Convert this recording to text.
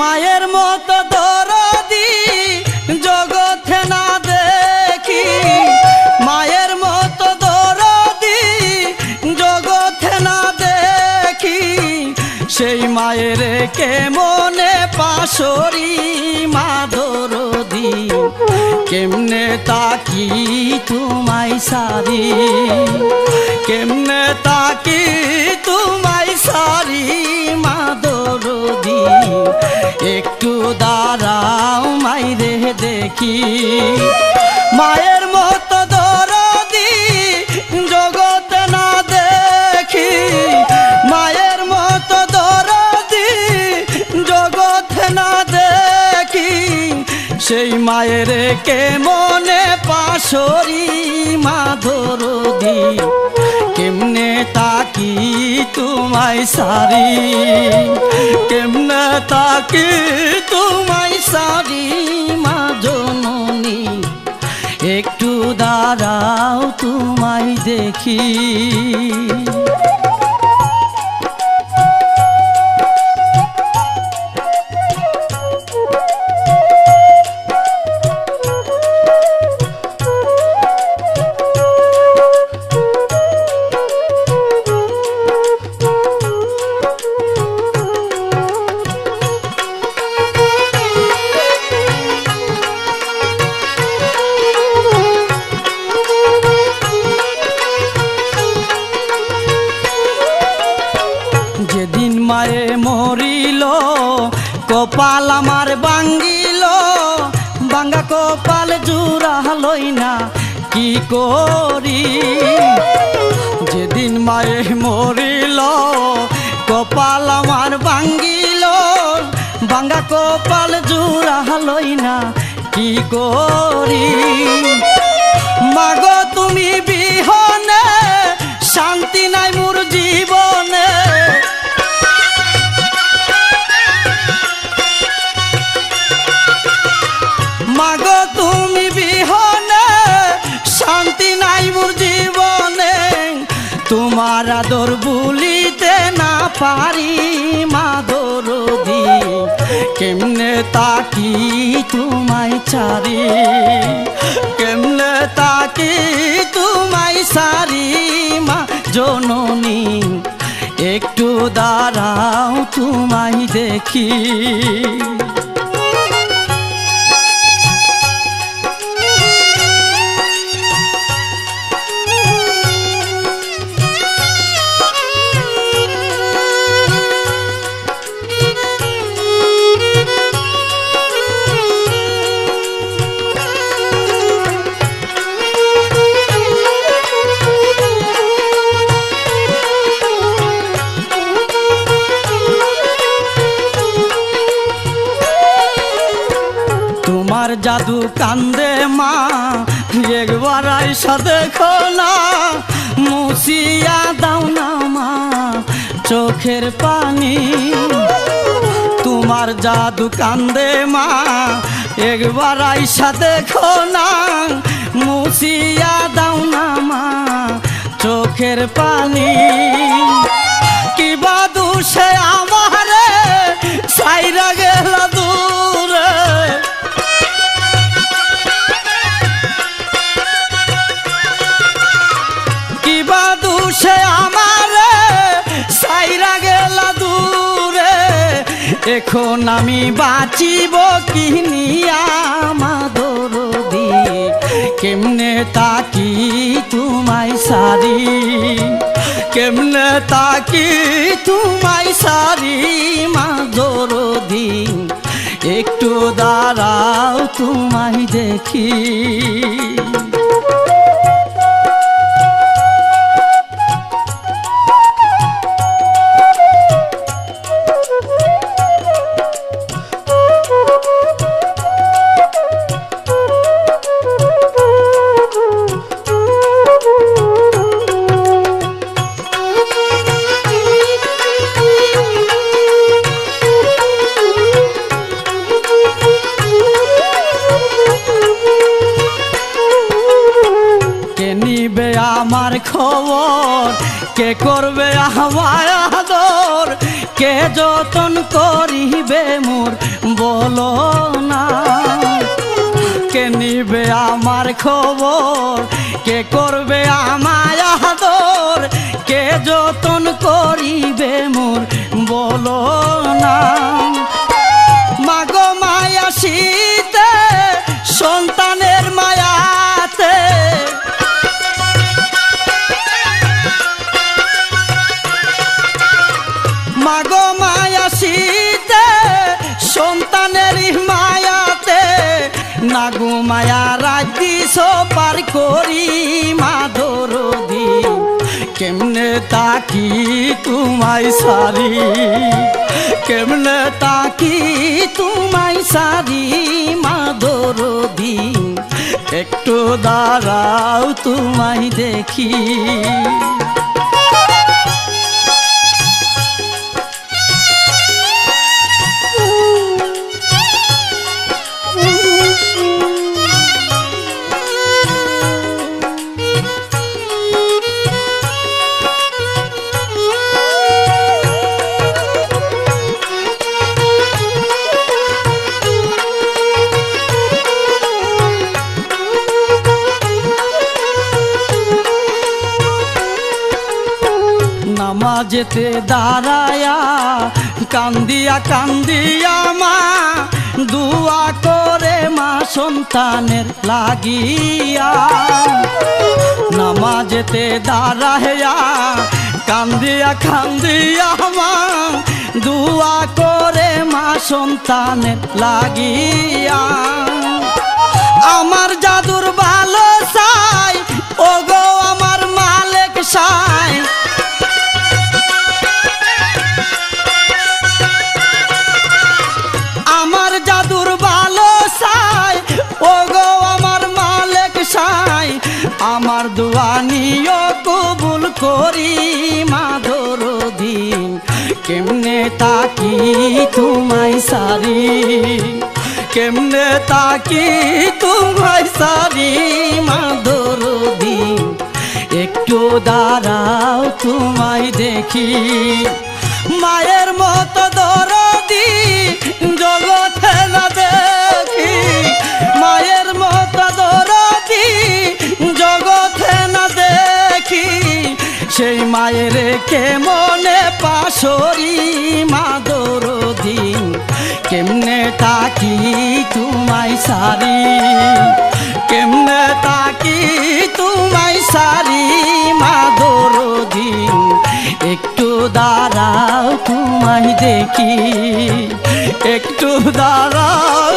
মায়ের মতো দরদি জগতে না দেখি, মায়ের মতো দরদি জগতে না দেখি, সেই মায়ের কেমনে পাশরি মা দরদি, কেমনে তাকি তোমায় সারি, কেমনে তাকি তোমায় সারি মা দরদি, একটু দাঁড়াও মাইরে দেখি। মায়ের মতো দরদি জগতে না দেখি, মায়ের মতো দরদি জগতে না দেখি, সেই মায়ের কেমনে পাশরি মা দরদি, কেমনে তাকি তোমায় সারি, কেমনে তাকি তোমায় সারি মা জননী, একটু দাঁড়াও তোমায় দেখি। যেদিন মায়ে মরিল কপাল আমার ভাঙ্গিল, ভাঙ্গা কপাল জোড়া লই না কি করি। যেদিন মায়ে মরিল কপাল আমার ভাঙ্গিল, ভাঙ্গা কপাল জোড়া লই না কি করি। মাগো তুমি বিহনে শান্তি নাই মোর জীবনে, মাগো তুমি বিহনে শান্তি নাই মোর জীবনে, তোমার আদর ভুলিতে না পারি মা দরদি, কেমনে তাকি তোমায় চারি, কেমনে তাকি তোমায় সারি মা জননী, একটু দাঁড়াও তোমায় দেখি। তোমার জাদু কান্দে মা একবার আইসা দেখো না, মুছিয়া দাও না মা চোখের পানি। তোমার জাদু কান্দে মা একবার আইসা দেখো না, মুছিয়া দাও না মা চোখের পানি। কিবা দোষে আমারে সাইরা গেল দূরে, কিবা দোষে আমারে সাইরা গেল দূরে, এখন আমি বাঁচিব কি নিয়া মা দরদি, কেমনে তাকি তোমায় সারি, কেমনে তাকি তোমায় সারি মা দরদি, একটু দাঁড়াও তোমায় দেখি। কে করবে আমায় আদর, কে যতন করিবে মোর বলো না। কে নিবে আমার খবর, কে করবে আমায় আদর, কে যতন করিবে মোর বলো না। মাগো মায়া শীতে সন্তানের মায়াতে, মাগো মায়া শীতে সন্তানের মায়াতে, নাগো মায়া রাজি সবার করি মা দরদি। কেমনে তাকি তোমায় সারি, কেমনে তাকি তোমায় সারি মা দরদি। একটু দাঁড়াও তোমায় দেখি। নামাজেতে দাঁড়ায়া কান্দিয়া কান্দিয়া মা দুয়া করে মা সন্তানের লাগিয়া। নামাজেতে দাঁড়ায়া কান্দিয়া কান্দিয়া মা দুয়া করে মা সন্তানের লাগিয়া। আমার জাদুর ভালো চাই ওগো আমার মালিক সাই, আমার জাদুর ভালো চাই ওগো আমার মালিক সাই। আমার দোয়া নিও কবুল করি মা দরদি। কেমনে তাকি তোমায় সারি, কেমনে তাকি তোমায় সারি মা দরদি। একটু দাঁড়াও তোমায় দেখি। মায়ের মতো দরদি জগতে না দেখি, মায়ের মতো দরদি জগতে না দেখি। সেই মায়ের কে মনে পাশরি মা দরদি। কেমনে তাকি তোমায় সারি, কেমনে তাকি তোমায় সারি মা দরদি। একটু দাঁড়াও তোমায় দেখি, একটু দাঁড়াও